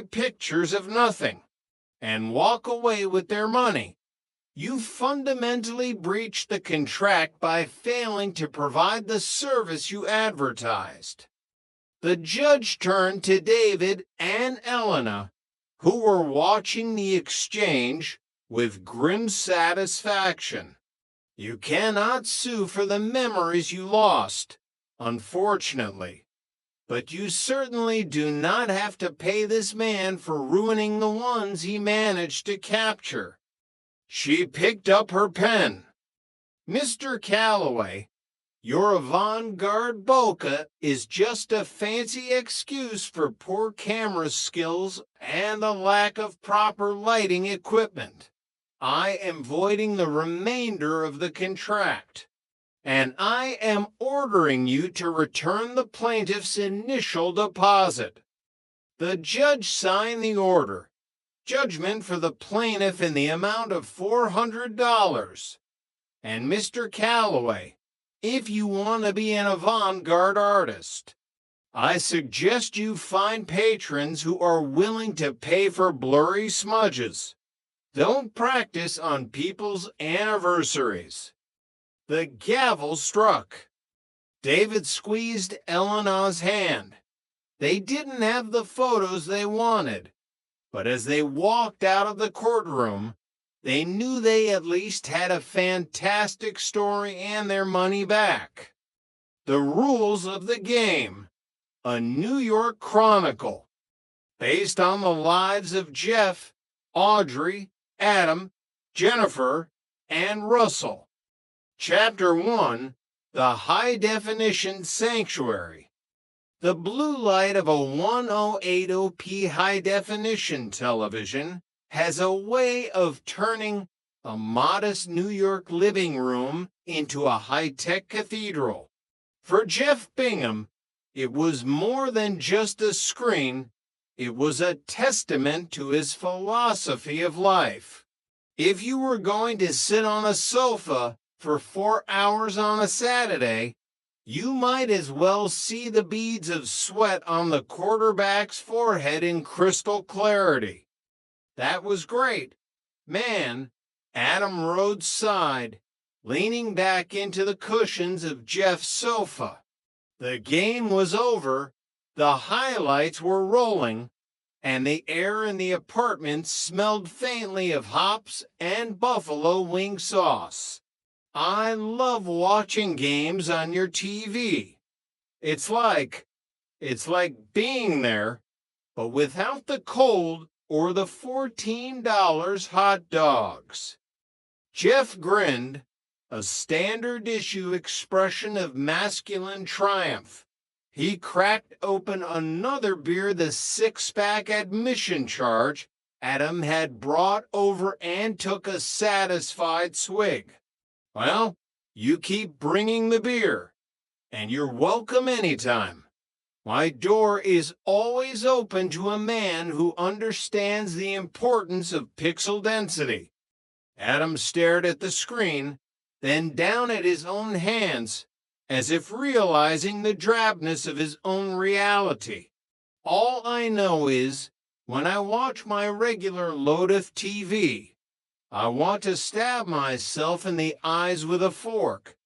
pictures of nothing and walk away with their money. You fundamentally breached the contract by failing to provide the service you advertised. The judge turned to David and Elena, who were watching the exchange with grim satisfaction. You cannot sue for the memories you lost, unfortunately. But you certainly do not have to pay this man for ruining the ones he managed to capture. She picked up her pen. Mr. Calloway, your avant-garde bokeh is just a fancy excuse for poor camera skills and the lack of proper lighting equipment. I am voiding the remainder of the contract, and I am ordering you to return the plaintiff's initial deposit. The judge signed the order. Judgment for the plaintiff in the amount of $400. And Mr. Calloway, if you want to be an avant-garde artist, I suggest you find patrons who are willing to pay for blurry smudges. Don't practice on people's anniversaries. The gavel struck. David squeezed Elena's hand. They didn't have the photos they wanted, but as they walked out of the courtroom, they knew they at least had a fantastic story and their money back. The rules of the game: a New York Chronicle, based on the lives of Jeff, Audrey, Adam, Jennifer, and Russell. Chapter 1: The High-Definition Sanctuary. The blue light of a 1080p high-definition television has a way of turning a modest New York living room into a high-tech cathedral. For Jeff Bingham, it was more than just a screen. It was a testament to his philosophy of life. If you were going to sit on a sofa for 4 hours on a Saturday, you might as well see the beads of sweat on the quarterback's forehead in crystal clarity. That was great. Man, Adam Rhodes sighed, leaning back into the cushions of Jeff's sofa. The game was over. The highlights were rolling, and the air in the apartment smelled faintly of hops and buffalo wing sauce. I love watching games on your TV. It's like being there, but without the cold or the $14 hot dogs. Jeff grinned, a standard-issue expression of masculine triumph. He cracked open another beer, the six-pack admission charge Adam had brought over, and took a satisfied swig. Well, you keep bringing the beer, and you're welcome anytime. My door is always open to a man who understands the importance of pixel density. Adam stared at the screen, then down at his own hands, as if realizing the drabness of his own reality. All I know is, when I watch my regular load of TV, I want to stab myself in the eyes with a fork.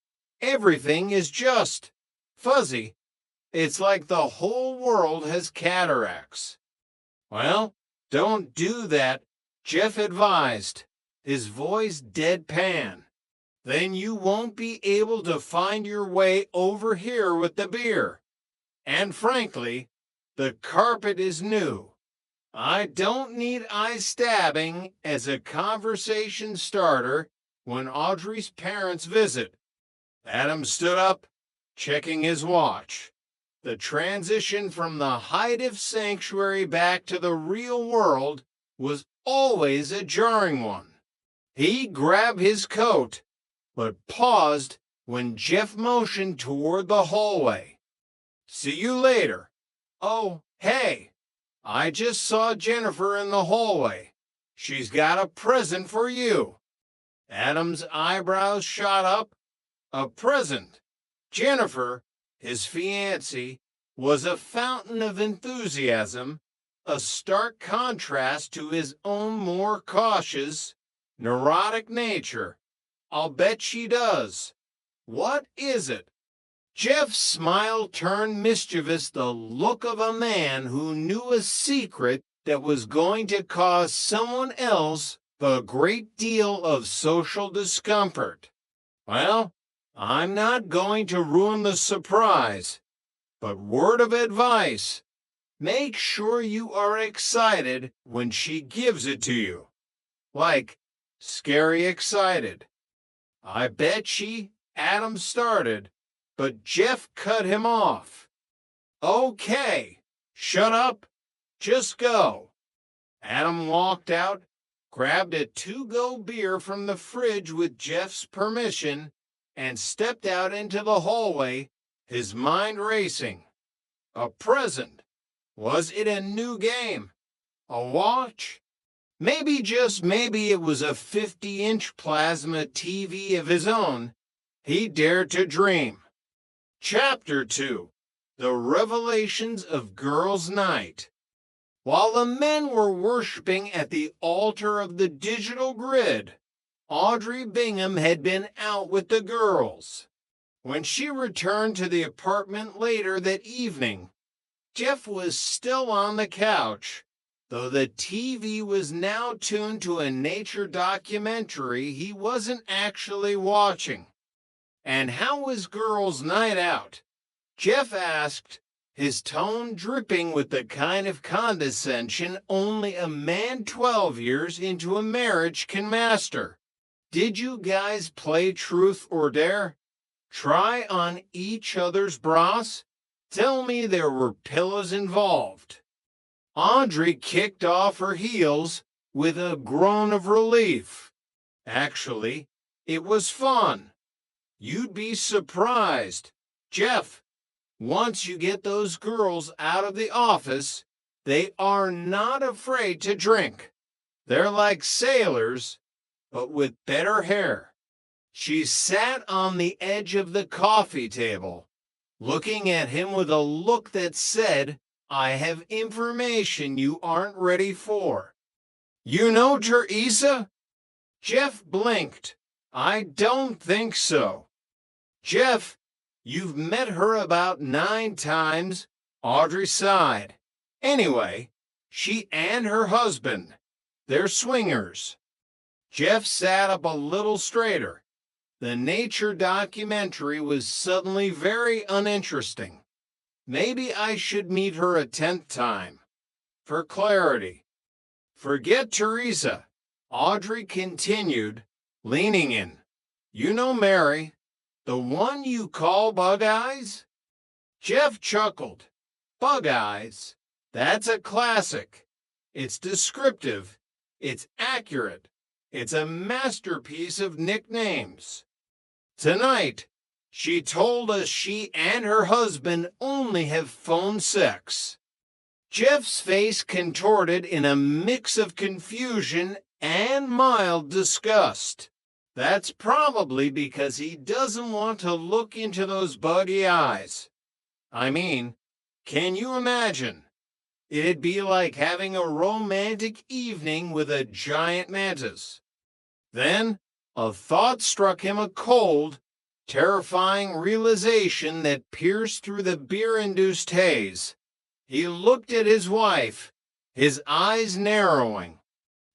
Everything is just fuzzy. It's like the whole world has cataracts. Well, don't do that, Jeff advised, his voice deadpan. Then you won't be able to find your way over here with the beer. And frankly, the carpet is new. I don't need eye stabbing as a conversation starter when Audrey's parents visit. Adam stood up, checking his watch. The transition from the high-def sanctuary back to the real world was always a jarring one. He grabbed his coat, but paused when Jeff motioned toward the hallway. See you later. Oh, hey, I just saw Jennifer in the hallway. She's got a present for you. Adam's eyebrows shot up. A present. Jennifer, his fiancée, was a fountain of enthusiasm, a stark contrast to his own more cautious, neurotic nature. I'll bet she does. What is it? Jeff's smile turned mischievous, the look of a man who knew a secret that was going to cause someone else a great deal of social discomfort. Well, I'm not going to ruin the surprise, but word of advice, make sure you are excited when she gives it to you. Like, scary excited. I bet Adam started, but Jeff cut him off. Okay, shut up, just go. Adam walked out, grabbed a to-go beer from the fridge with Jeff's permission, and stepped out into the hallway, his mind racing. A present. Was it a new game? A watch? Maybe, just maybe, it was a 50-inch plasma TV of his own. He dared to dream. Chapter 2. The Revelations of Girls' Night. While the men were worshiping at the altar of the digital grid, Audrey Bingham had been out with the girls. When she returned to the apartment later that evening, Jeff was still on the couch, though the TV was now tuned to a nature documentary he wasn't actually watching. And how was girls' night out? Jeff asked, his tone dripping with the kind of condescension only a man 12 years into a marriage can master. Did you guys play truth or dare? Try on each other's bras? Tell me there were pillows involved. Audrey kicked off her heels with a groan of relief. Actually, it was fun. You'd be surprised. Jeff, once you get those girls out of the office, they are not afraid to drink. They're like sailors, but with better hair. She sat on the edge of the coffee table, looking at him with a look that said, I have information you aren't ready for. You know Teresa? Jeff blinked. I don't think so. Jeff, you've met her about 9 times, Audrey sighed. Anyway, she and her husband, they're swingers. Jeff sat up a little straighter. The nature documentary was suddenly very uninteresting. Maybe I should meet her a 10th time. For clarity. Forget Teresa, Audrey continued, leaning in. You know Mary, the one you call Bug Eyes? Jeff chuckled. Bug Eyes? That's a classic. It's descriptive. It's accurate. It's a masterpiece of nicknames. Tonight, she told us she and her husband only have phone sex. Jeff's face contorted in a mix of confusion and mild disgust. That's probably because he doesn't want to look into those buggy eyes. I mean, can you imagine? It'd be like having a romantic evening with a giant mantis. Then, a thought struck him, a cold, terrifying realization that pierced through the beer-induced haze. He looked at his wife, his eyes narrowing.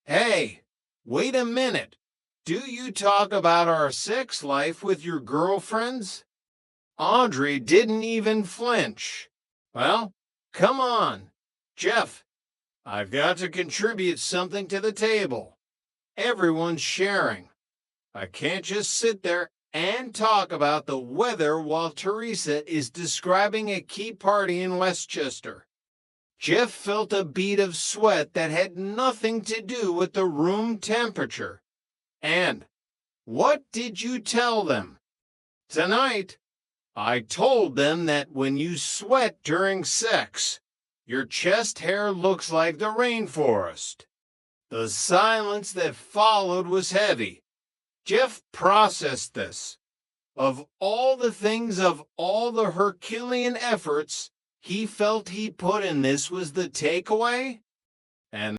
Hey, wait a minute. Do you talk about our sex life with your girlfriends? Audrey didn't even flinch. Well, come on, Jeff. I've got to contribute something to the table. Everyone's sharing. I can't just sit there and talk about the weather while Teresa is describing a key party in Westchester. Jeff felt a bead of sweat that had nothing to do with the room temperature. And what did you tell them? Tonight, I told them that when you sweat during sex, your chest hair looks like the rainforest. The silence that followed was heavy. Jeff processed this. Of all the things, of all the Herculean efforts, he felt he put in. This was the takeaway. And